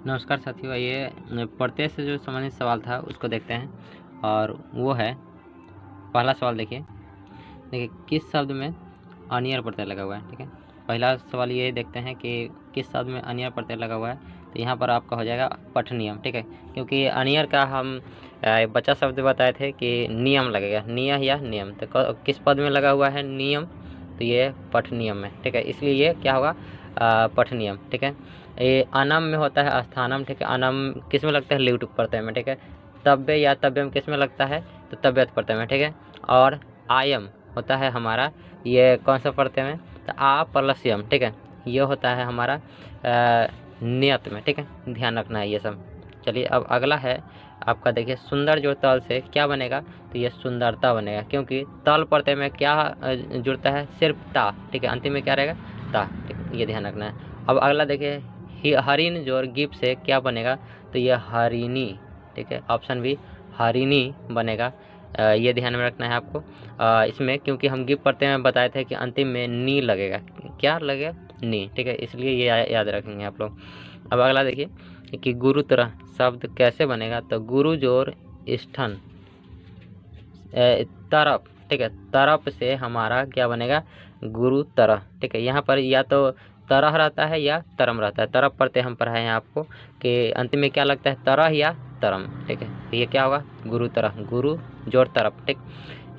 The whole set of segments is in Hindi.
नमस्कार साथियों, ये प्रत्यय से जो संबंधित सवाल था उसको देखते हैं। और वो है पहला सवाल। देखिए किस शब्द में अनियर प्रत्यय लगा हुआ है। ठीक है, पहला सवाल ये देखते हैं कि किस शब्द में अनियर प्रत्यय लगा हुआ है। तो यहाँ पर आपका हो जाएगा पठनियम। ठीक है, क्योंकि अनियर का हम बच्चा शब्द बताए थे कि नियम लगेगा, नियह या नियम। तो किस पद में लगा हुआ है नियम, तो ये पठनियम है। ठीक है, इसलिए ये क्या होगा पठनियम। ठीक है, ये अनम में होता है स्थानम। ठीक है, अनम किस में लगता है ल्यूट प्रत्यय में। ठीक है, तव्य या तव्यम किस में लगता है तो तव्यत प्रत्यय में। ठीक है, और आयम होता है हमारा ये कौन सा प्रत्यय में तो आ प्लस यम। ठीक है, ये होता है हमारा नियत में। ठीक है, ध्यान रखना है ये सब। चलिए अब अगला है आपका। देखिए सुंदर जो तल से क्या बनेगा तो ये सुंदरता बनेगा, क्योंकि तल प्रत्यय में क्या जुड़ता है सिर्फ ता। ठीक है, अंतिम में क्या रहेगा ता। ठीक है, ये ध्यान रखना है। अब अगला देखिए हरिण जो गिप से क्या बनेगा तो ये हरिणी। ठीक है, ऑप्शन बी हरिणी बनेगा। ये ध्यान में रखना है आपको इसमें, क्योंकि हम गिप प्रत्यय में बताए थे कि अंतिम में नी लगेगा। क्या लगेगा नी। ठीक है, इसलिए ये याद रखेंगे आप लोग। अब अगला देखिए कि गुरुतर शब्द कैसे बनेगा तो गुरु जोर स्थन तरफ। ठीक है, तरफ से हमारा क्या बनेगा गुरु तरह। ठीक है, यहाँ पर या तो तरह रहता है या तरम रहता है। तरफ प्रत्यय हम पढ़ाए हैं आपको कि अंतिम में क्या लगता है तरह या तरम। ठीक है, तो ये क्या होगा गुरु तरह, गुरु जोड़ तरफ। ठीक,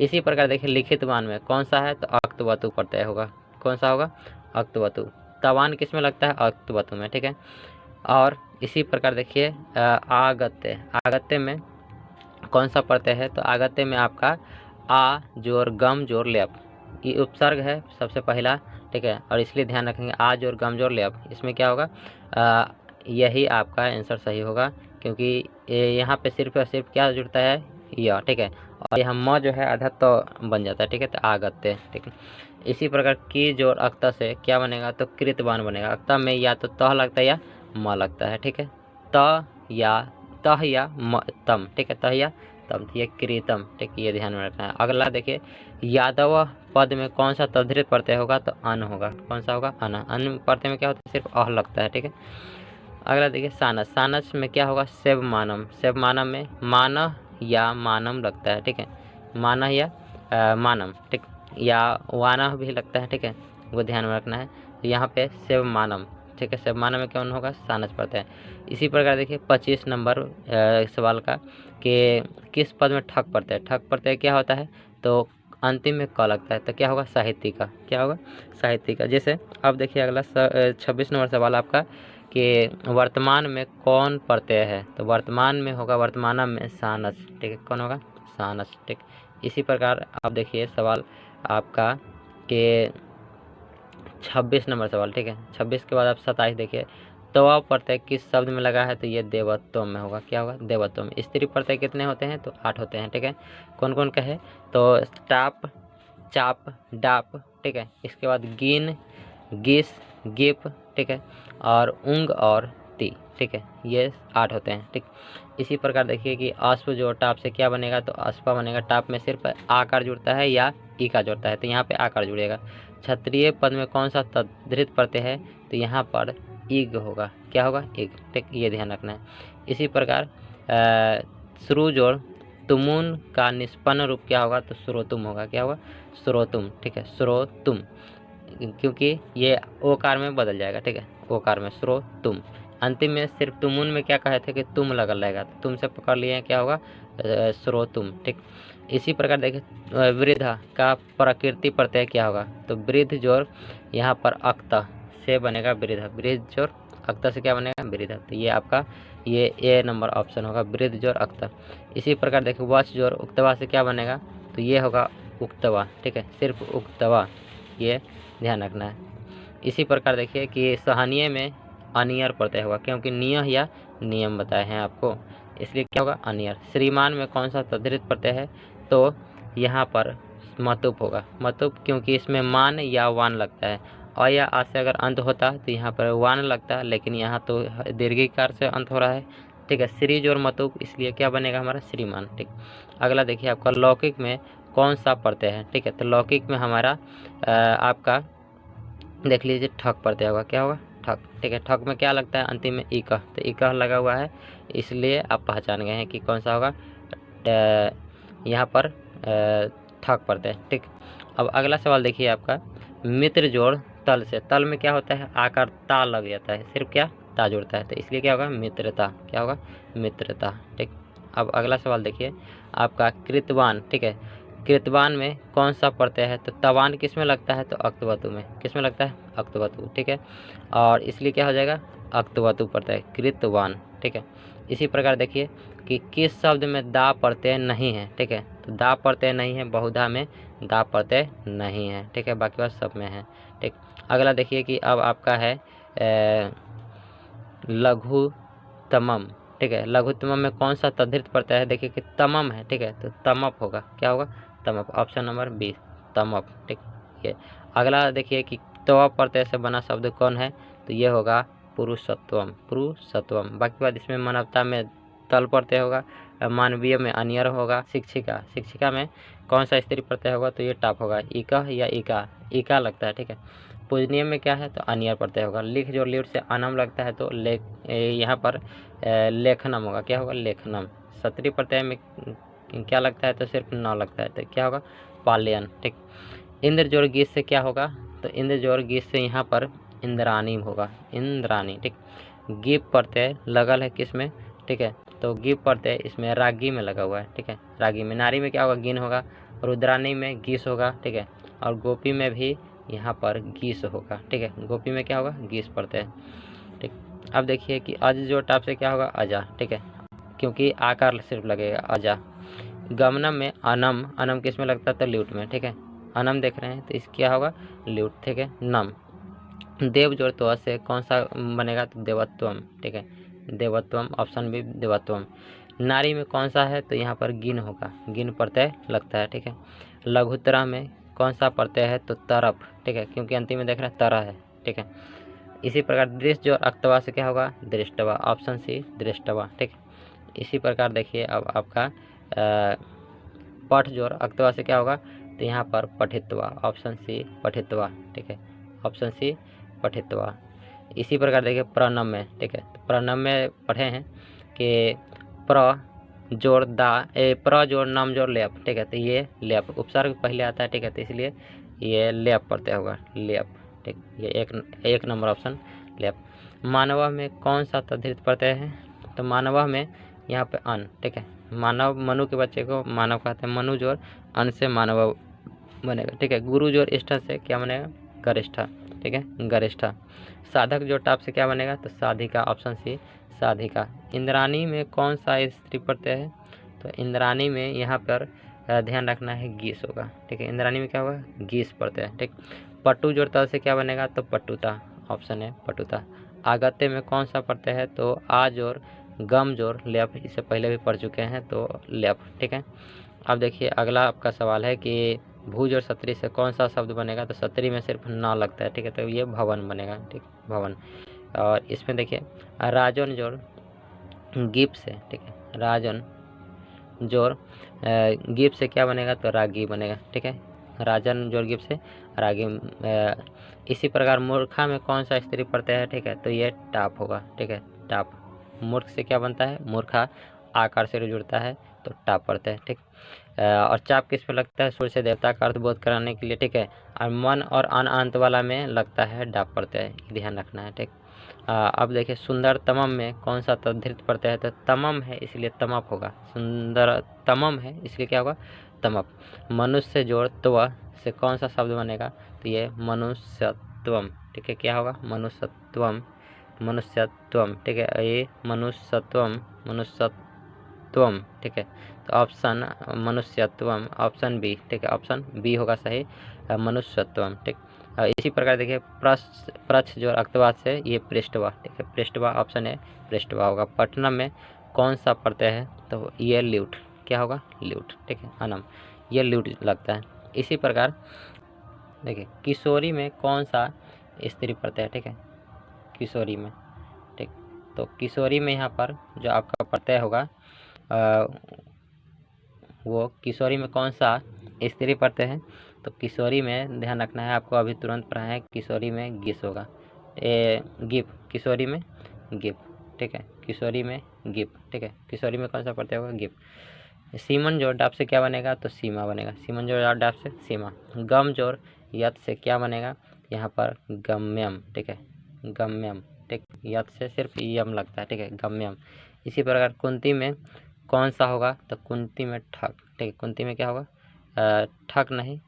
इसी प्रकार देखिए लिखित वान में कौन सा है तो अक्तवतु प्रत्यय होगा। कौन सा होगा अक्तवतु। तवान किस में लगता है अक्तवतु में। ठीक है, और इसी प्रकार देखिए आगत्य। आगत्य में कौन सा प्रत्यय है तो आगत्य में आपका आ जोर गम जोर लेप। ये उपसर्ग है सबसे पहला। ठीक है, और इसलिए ध्यान रखेंगे आ जोर गम जोर लेप। इसमें क्या होगा यही आपका आंसर सही होगा, क्योंकि यहाँ पे सिर्फ और सिर्फ क्या जुड़ता है यह। ठीक है, और यहाँ म जो है आधा तो बन जाता है। ठीक है, तो आगत्य। ठीक है, इसी प्रकार की जोर अक्ता से क्या बनेगा तो कृतवान बनेगा। अक्ता में या तो तह लगता है या म लगता है। ठीक है, तह या तम। ठीक है, तह या तम, ये कृतम। ठीक, ये ध्यान में रखना है। अगला देखिए यादव पद में कौन सा तद्धित प्रत्यय होगा तो अन होगा। कौन सा होगा अन। अन प्रत्यय में क्या होता है सिर्फ अह लगता है। ठीक है, अगला देखिए सानस। सानस में क्या होगा सेव मानम। सेव मानम में मानह या मानम लगता है। ठीक है, मानह या मानम। ठीक, या वानह भी लगता है। ठीक है, वो ध्यान में रखना है। तो यहाँ पे सेव मानम। ठीक है, सेव मानम में कौन होगा सानस प्रत्यय है। इसी प्रकार देखिए 25 नंबर सवाल का कि किस पद में ठक प्रत्यय। ठक प्रत्यय क्या होता है तो अंतिम में क लगता है, तो क्या होगा साहित्य का। क्या होगा साहित्य का। जैसे अब देखिए अगला 26 नंबर सवाल आपका कि वर्तमान में कौन प्रत्यय है तो वर्तमान में होगा वर्तमानम में सानस। ठीक है, कौन होगा सानस। ठीक, इसी प्रकार आप देखिए सवाल आपका कि 26 नंबर सवाल। ठीक है, 26 के बाद आप 27 देखिए तवा प्रत्यय किस शब्द में लगा है तो ये देवत्व में होगा। क्या होगा देवत्व में। स्त्री प्रत्यय कितने होते हैं तो 8 होते हैं। ठीक है, कौन कौन का है तो टाप चाप डाप। ठीक है, इसके बाद गिन गिस गिप। ठीक है, और उंग और ती। ठीक है, ये 8 होते हैं। ठीक, इसी प्रकार देखिए कि अश्व जो टाप से क्या बनेगा तो अश्वा बनेगा। टाप में सिर्फ आकार जुड़ता है या ई का जुड़ता है, तो यहाँ पे आकार जुड़ेगा। क्षत्रिय पद में कौन सा तद्धित प्रत्यय है तो यहाँ पर इग होगा। क्या होगा इग। ठीक, ये ध्यान रखना है। इसी प्रकार श्रु जोड़ तुमुन का निष्पन्न रूप क्या होगा तो श्रोतुम होगा। क्या होगा श्रोतुम। ठीक है, श्रोतुम, क्योंकि ये ओकार में बदल जाएगा। ठीक है, ओकार में श्रोतुम। अंतिम में सिर्फ तुमुन में क्या कहे थे कि तुम लगल रहेगा, तो तुम से पकड़ लिए क्या होगा श्रोतुम। ठीक, इसी प्रकार देखिए वृद्ध का प्रकृति प्रत्यय क्या होगा तो वृद्ध जोर यहाँ पर अक्त से बनेगा वृद्ध। वृद्ध जोर अक्त से क्या बनेगा वृद्ध। तो ये आपका ये ए नंबर ऑप्शन होगा वृद्ध जोर अक्त। इसी प्रकार देखिए वच जोर उक्तवा से क्या बनेगा तो ये होगा उक्तवा। ठीक है, सिर्फ उक्तवा, ये ध्यान रखना है। इसी प्रकार देखिए कि सहनीय में अनियर प्रत्यय होगा, क्योंकि नियह या नियम बताए हैं आपको, इसलिए क्या होगा अनियर। श्रीमान में कौन सा तद्धित प्रत्यय है तो यहाँ पर मतुप होगा। मतुप क्योंकि इसमें मान या वान लगता है। अ या आ से अगर अंत होता तो यहाँ पर वान लगता है, लेकिन यहाँ तो दीर्घिकार से अंत हो रहा है। ठीक है, श्री और मतुप, इसलिए क्या बनेगा हमारा श्रीमान। ठीक, अगला देखिए आपका लौकिक में कौन सा प्रत्यय है। ठीक है, तो लौकिक में हमारा आपका देख लीजिए ठक प्रत्यय होगा। क्या होगा ठक, ठीक है। ठक में क्या लगता है अंतिम में इकह, तो इकह लगा हुआ है, इसलिए आप पहचान गए हैं कि कौन सा होगा। यहाँ पर ठक पड़ता है, ठीक। अब अगला सवाल देखिए आपका, मित्र जोड़ तल से, तल में क्या होता है आकार ता लग जाता है, सिर्फ क्या ता जुड़ता है, तो इसलिए क्या होगा मित्रता, क्या होगा मित्रता, ठीक। अब अगला सवाल देखिए आपका कृतवान, ठीक है। कृतवान में कौन सा प्रत्यय है, तो तवान किस में लगता है, तो अक्तवतु में, किस में लगता है अक्तवतु, ठीक है। और इसलिए क्या हो जाएगा अक्तवतु प्रत्यय कृतवान, ठीक है। इसी प्रकार देखिए कि किस शब्द में दा प्रत्यय नहीं है, ठीक है। तो दा प्रत्यय नहीं है, बहुधा में दा प्रत्यय नहीं है, ठीक है, बाकी बात सब में है, ठीक। अगला देखिए कि अब आपका है लघुतमम, ठीक है। लघुतमम में कौन सा तद्धित प्रत्यय है, देखिए कि तमम है, ठीक है, तो तमप होगा, क्या होगा तमप, ऑप्शन नंबर बी तमप, ठीक। ये अगला देखिए कि त्व प्रत्यय से बना शब्द कौन है, तो ये होगा पुरुषत्वम, पुरुषत्वम। बाकी बात इसमें मानवता में तल प्रत्यय होगा, मानवीय में अनियर होगा, शिक्षिका, शिक्षिका में कौन सा स्त्री प्रत्यय होगा, तो ये टाप होगा, इका या इका, इका लगता है, ठीक है। पूजनीय में क्या है, तो अनियर प्रत्यय होगा। लिख जो ल्यूट से अनम लगता है, तो लेख यहाँ पर लेखनम होगा, क्या होगा लेखनम। सत्री प्रत्यय में क्या लगता है, तो सिर्फ न लगता है, तो क्या होगा पालयन, ठीक। इंद्र जोड़ गीत से क्या होगा, तो इंद्र जोड़ गीत से यहाँ पर इंद्रानी होगा, इंद्रानी, ठीक। गीप प्रत्यय लगल है किसमें, ठीक है, तो गीप प्रत्यय इसमें रागी में लगा हुआ है, ठीक है। रागी में, नारी में क्या होगा गिन होगा, रुद्रानी में गीस होगा, ठीक है। और गोपी में भी यहाँ पर गीस होगा, ठीक है। गोपी में क्या होगा गीस प्रत्यय, ठीक। अब देखिए कि अज जो टाप से क्या होगा अजा, ठीक है, क्योंकि आकार सिर्फ लगेगा अजा। गमनम में अनम, अनम किस में लगता है, तो ल्यूट में, ठीक है। अनम देख रहे हैं तो इस क्या होगा ल्यूट, ठीक है। नम देव जोड़ तो से कौन सा बनेगा, तो देवत्वम, ठीक है, देवत्वम, ऑप्शन बी देवत्वम। नारी में कौन सा है, तो यहाँ पर गिन होगा, गिन प्रत्यय लगता है, ठीक है। लघुतरा में कौन सा प्रत्यय है, तो तरफ, ठीक है, क्योंकि अंतिम में देख रहे हैं तरह है, ठीक है। इसी प्रकार दृश्य जो अक्तवा से क्या होगा दृष्टवा, ऑप्शन सी दृष्टवा, ठीक। इसी प्रकार देखिए अब आपका पठ जोड़ अक्तवा से क्या होगा, तो यहाँ पर पठित्वा, ऑप्शन सी पठित्वा, ठीक है, ऑप्शन सी पठित्वा। इसी प्रकार देखिए प्रणम में, ठीक है, तो प्रणम में पढ़े हैं कि प्र जोड़ दा प्र जोड़ नाम जोड़ लेप, ठीक है, तो ये लेप उपसर्ग पहले आता है, ठीक है, तो इसलिए ये लेप प्रत्यय होगा लेप, ठीक। ये एक नंबर ऑप्शन लेप। मानव में कौन सा तद्धित प्रत्यय है, तो मानव में यहाँ पे अन, ठीक है। मानव मनु के बच्चे को मानव कहते हैं, मनु जोड़ अन से मानव बनेगा, ठीक है। गुरु जोड़ इष्ट से क्या बनेगा गरिष्ठा, ठीक है गरिष्ठा। साधक जो टाप से क्या बनेगा, तो साधिका, ऑप्शन सी साधिका। इंद्रानी में कौन सा स्त्री प्रत्यय है, तो इंद्रानी में यहाँ पर ध्यान रखना है गीस होगा, ठीक है। इंद्रानी में क्या होगा गीस प्रत्यय, ठीक। पट्टू जोड़ तल से क्या बनेगा, तो पट्टुता, ऑप्शन है पट्टुता। आगत्य में कौन सा प्रत्यय है, तो आ जोड़ गम जोड़ लेप, इससे पहले भी पढ़ चुके हैं, तो लेप, ठीक है। अब देखिए अगला आपका सवाल है कि भूज और सत्री से कौन सा शब्द बनेगा, तो सत्री में सिर्फ न लगता है, ठीक है, तो ये भवन बनेगा, ठीक भवन। और इसमें देखिए राजन जोड़ गिप से, ठीक है, राजन जोड़ गिप से क्या बनेगा, तो रागी बनेगा, ठीक है। राजन जोड़ गिप से रागी। इसी प्रकार मूर्खा में कौन सा स्त्री प्रत्यय है, ठीक है, तो ये टाप होगा, ठीक है टाप। मूर्ख से क्या बनता है मूर्खा, आकार से जुड़ता है, तो टाप पड़ता है, ठीक। और चाप किस में लगता है, सूर्य से देवता का अर्थ बोध कराने के लिए, ठीक है। और मन और अन अंत वाला में लगता है डाप पड़ता है, ध्यान रखना है, ठीक। अब देखिए सुंदर तमम में कौन सा तद्धित प्रत्यय है, तो तमम है इसलिए तमप होगा, सुंदर तमम है इसलिए क्या होगा तमप। मनुष्य जोड़ त्व से कौन सा शब्द बनेगा, तो ये मनुष्यत्वम, ठीक है, क्या होगा मनुष्यत्वम, मनुष्यत्वम, ठीक है, ये मनुष्यत्वम, मनुष्यत्वम, ठीक है। तो ऑप्शन मनुष्यत्वम, ऑप्शन बी, ठीक है, ऑप्शन बी होगा सही मनुष्यत्वम, ठीक। इसी प्रकार देखिए प्रच्छ जो अक्तवाद से ये पृष्ठवा, ठीक है, पृष्ठवा ऑप्शन है पृष्ठवा होगा। पटना में कौन सा प्रत्यय है, तो ये ल्यूट, क्या होगा ल्यूट, ठीक है अनम, ये ल्यूट लगता है। इसी प्रकार देखिए किशोरी में कौन सा स्त्री प्रत्यय है, ठीक है, किशोरी में, ठीक। तो किशोरी में यहाँ पर जो आपका प्रत्यय होगा वो किशोरी में कौन सा स्त्री प्रत्यय है, तो किशोरी में ध्यान रखना है आपको, अभी तुरंत पढ़ा है किशोरी में गीस होगा, गिप, किशोरी में गिप, ठीक है, किशोरी में गिप, ठीक है, किशोरी में कौन सा प्रत्यय होगा, गिप। सीमन जोड़ डाप से क्या बनेगा, तो सीमा बनेगा, सीमन जोड़ डाप से सीमा। गम जोड़ यत से क्या बनेगा, यहाँ पर गम्यम, ठीक है, गम्यम, ठीक, यत से सिर्फ यम लगता है, ठीक है, गम्यम। इसी प्रकार कुंती में कौन सा होगा, तो कुंती में ठक, ठीक है, कुंती में क्या होगा, ठक नहीं,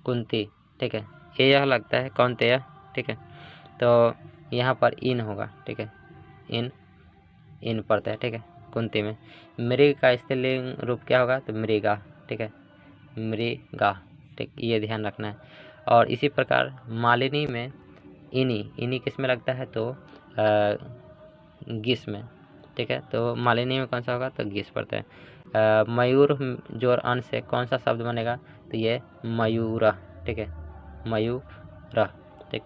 कुंती, ठीक है, ये यह लगता है कौनतेय, ठीक है, तो यहाँ पर इन होगा, ठीक है, इन पड़ता है, ठीक है, कुंती में। मृग का स्त्रीलिंग रूप क्या होगा, तो मृगा, ठीक है, मृगा, ठीक, ये ध्यान रखना है। और इसी प्रकार मालिनी में इनी किस में लगता है, तो गिस में, ठीक है, तो मालिनी में कौन सा होगा, तो गिस पड़ता है। मयूर जोर अन से कौन सा शब्द बनेगा, तो ये मयूर, ठीक है, मयूर, ठीक।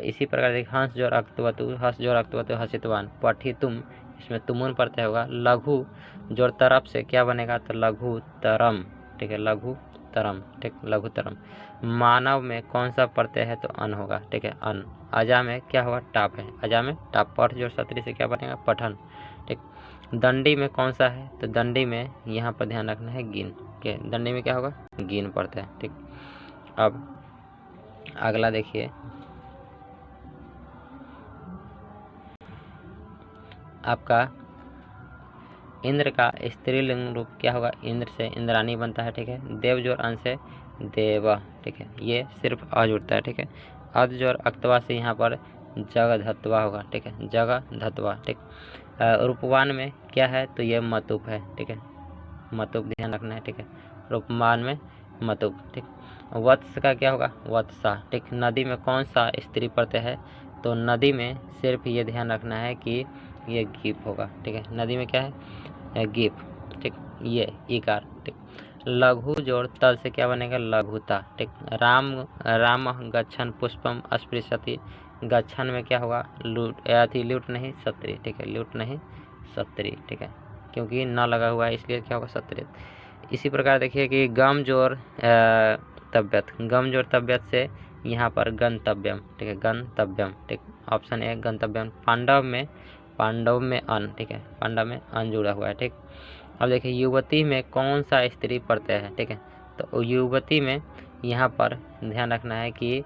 इसी प्रकार देखिए हंस जोर अक्तवतु, हंस जोर अक्तवतु हसितवान, पठितुम, इसमें तुमुन प्रत्यय होगा। लघु जोर तरफ से क्या बनेगा, तो लघु तरम, ठीक है, लघु तरम, ठीक, लघु तरम। मानव में कौन सा प्रत्यय है, तो अन होगा, ठीक है, अन। अजा में क्या होगा, टाप है, अजा में टाप। पठ जोर सत्री से क्या बनेगा, पठन, ठीक। दंडी में कौन सा है, तो दंडी में यहाँ पर ध्यान रखना है गिन, के दंडी में क्या होगा, गिन पड़ता है, ठीक। अब अगला देखिए, आपका इंद्र का स्त्रीलिंग रूप क्या होगा, इंद्र से इंद्रानी बनता है, ठीक है। देव जोर अंश से देव, ठीक है, ये सिर्फ अ जुड़ता है, ठीक है। अध जोर अक्तवा से यहाँ पर जग धत्वा होगा, ठीक है, जग धत्वा, ठीक। रूपवान में क्या है, तो ये मतुप है, ठीक है, मतुप ध्यान रखना है, ठीक है, रूपवान में मतुप, ठीक। वत्स का क्या होगा, वत्सा, ठीक। नदी में कौन सा स्त्री प्रत्यय है, तो नदी में सिर्फ ये ध्यान रखना है कि ये गीप होगा, ठीक है, नदी में क्या है, गीप, ठीक, ये इकार, ठीक। लघु जोड़ तल से क्या बनेगा, लघुता, ठीक। राम गच्छन पुष्पम अस्पृशति, गच्छन में क्या होगा, लूट, लूट नहीं सत्री, ठीक है, लूट नहीं सत्री, ठीक है, क्योंकि न लगा हुआ है इसलिए क्या होगा, सत्री। इसी प्रकार देखिए कि गम जोर तब्यत, गम जोर तब्यत से यहाँ पर गंतव्यम, ठीक है, गंतव्यम, ठीक, ऑप्शन ए गंतव्यम। पांडव में अन, ठीक है, पांडव में अन जुड़ा हुआ है, ठीक। अब देखिए युवती में कौन सा स्त्री प्रत्यय है, ठीक है, तो युवती में यहाँ पर ध्यान रखना है कि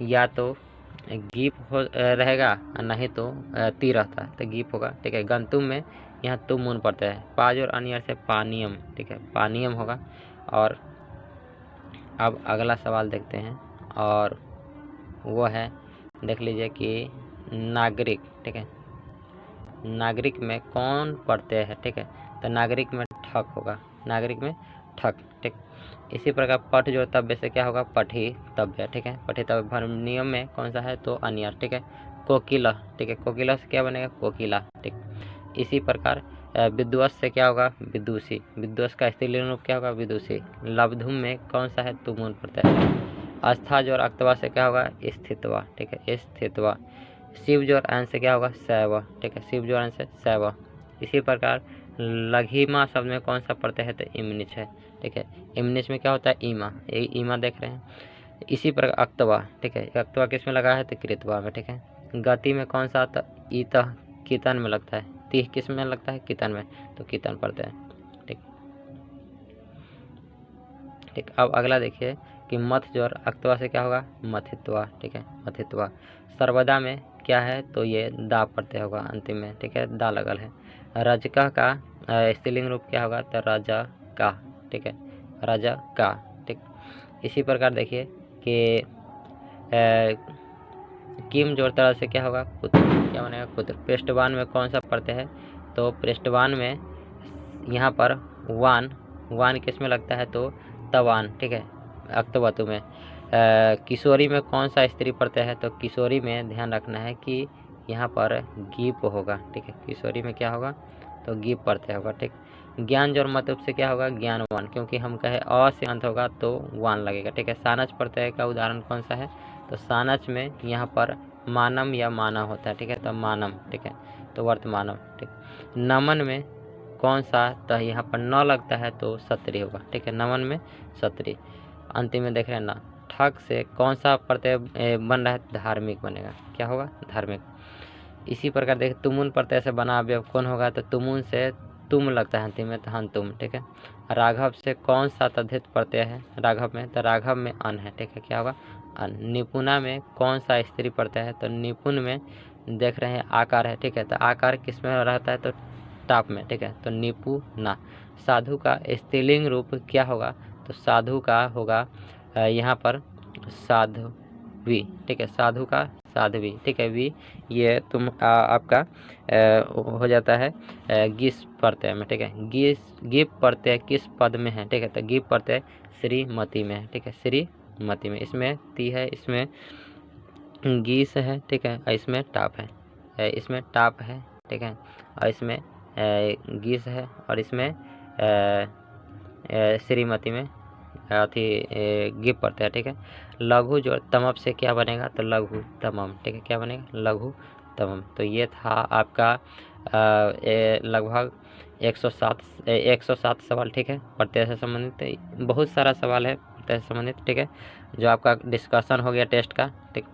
या तो गीप हो रहेगा, नहीं तो ती रहता है, तो गीप होगा, ठीक है। गंतुम में यहाँ तुम मुन पड़ता है। पाज और अनियर से पानियम, ठीक है, पानियम होगा। और अब अगला सवाल देखते हैं, और वो है, देख लीजिए कि नागरिक, ठीक है, नागरिक में कौन प्रत्यय है, ठीक है, तो नागरिक में ठक होगा, नागरिक में ठक, ठीक। इसी प्रकार पठ जो तव्य से क्या होगा, पठितव्य, ठीक है, पठितव्य। भर्मनियम में कौन सा है, तो अनियर, ठीक है। कोकिला, ठीक है, कोकिला से क्या बनेगा, कोकिला, ठीक। इसी प्रकार विद्वस से क्या होगा, विदुषी, विद्वस का स्त्रीलिंग रूप क्या होगा, विदुषी। लब्धुम में कौन सा है, तुमुन प्रत्यय। आस्था जो अक्तवा से क्या होगा, स्थितवा, ठीक है, स्थितवा। शिव जो अंश से क्या होगा, शैव, ठीक है, शिव जो अंश से शैव। इसी प्रकार लघिमा शब्द में कौन सा प्रत्यय है, तो इमनिच है, ठीक है। इमनिच में क्या होता है, ईमा, ये ईमा देख रहे हैं। इसी प्रकार अक्तवा, ठीक है, अक्तवा किस में लगा है, तो कृतवा में, ठीक है। गति में कौन सा आता, ईतः कीर्तन में लगता है। तीह किस में लगता है, कीर्तन में, तो कीर्तन पढ़ते हैं, ठीक ठीक। अब अगला देखिए कि मथ जो अक्तवा से क्या होगा, मथित्वा, ठीक है, मथित्वा। सर्वदा में क्या है, तो ये दा प्रत्यय होगा अंतिम में, ठीक है, दा लगल है। रजका का स्त्रीलिंग रूप क्या होगा, तो राजा का, ठीक है, राजा का, ठीक। इसी प्रकार देखिए कि किम जोड़ तरह से क्या होगा, पुत्र, क्या बनेगा, पुत्र। पृष्ठवान में कौन सा प्रत्यय है, तो पृष्ठवान में यहाँ पर वान किस में लगता है, तो तवान, ठीक है, अक्तवतु में। किशोरी में कौन सा स्त्री प्रत्यय है, तो किशोरी में ध्यान रखना है कि यहाँ पर गीप होगा, ठीक है, किशोरी में क्या होगा, तो गीप प्रत्यय होगा, ठीक। ज्ञान जोड़ मतलब से क्या होगा, ज्ञानवान, क्योंकि हम कहे अ से अंत होगा तो वान लगेगा, ठीक है। सानच प्रत्यय का उदाहरण कौन सा है, तो सानच में यहाँ पर मानम या मानव होता है, ठीक है, तो मानम, ठीक है, तो वर्तमानम, ठीक। नमन में कौन सा, तो यहाँ पर न लगता है तो सत्री होगा, ठीक है, नमन में सत्री। अंतिम में देख रहे हैं ना, ठग से कौन सा प्रत्यय बन रहा है, धार्मिक बनेगा। क्या होगा, धार्मिक। इसी प्रकार देखिए तुमुन प्रत्यय से बना अवयव कौन होगा, तो तुमुन से तुम लगता है अंतिम में, तो हन तुम, ठीक है। राघव से कौन सा तद्धित प्रत्यय है राघव में, तो राघव में अन है, ठीक है। क्या होगा, अन। निपुणा में कौन सा स्त्री प्रत्यय है, तो निपुण में देख रहे हैं आकार है, ठीक है। तो आकार किस में रहता है, तो टाप में, ठीक है। तो निपुणा। साधु का स्त्रीलिंग रूप क्या होगा, तो साधु का होगा यहाँ पर साध्वी, ठीक है। साधु का साध्वी, ठीक है। वी ये तुम आपका हो जाता है गिस प्रत्यय में, ठीक है। गिप प्रत्यय किस पद में है, ठीक है। तो गिप प्रत्यय श्रीमती में है, ठीक है। श्रीमती में, इसमें ती है, इसमें गीस है, ठीक है। और इसमें टाप है, इसमें टाप है, ठीक है। और इसमें गीस है, और इसमें श्रीमती में अथी गिप पड़ते हैं, ठीक है। लघु जो तमप से क्या बनेगा, तो लघु तमम, ठीक है। क्या बनेगा, लघु तमम। तो ये था आपका लगभग 107 सवाल, ठीक है, प्रत्यय से संबंधित। बहुत सारा सवाल है प्रत्यय से संबंधित, ठीक है, जो आपका डिस्कशन हो गया टेस्ट का, ठीक।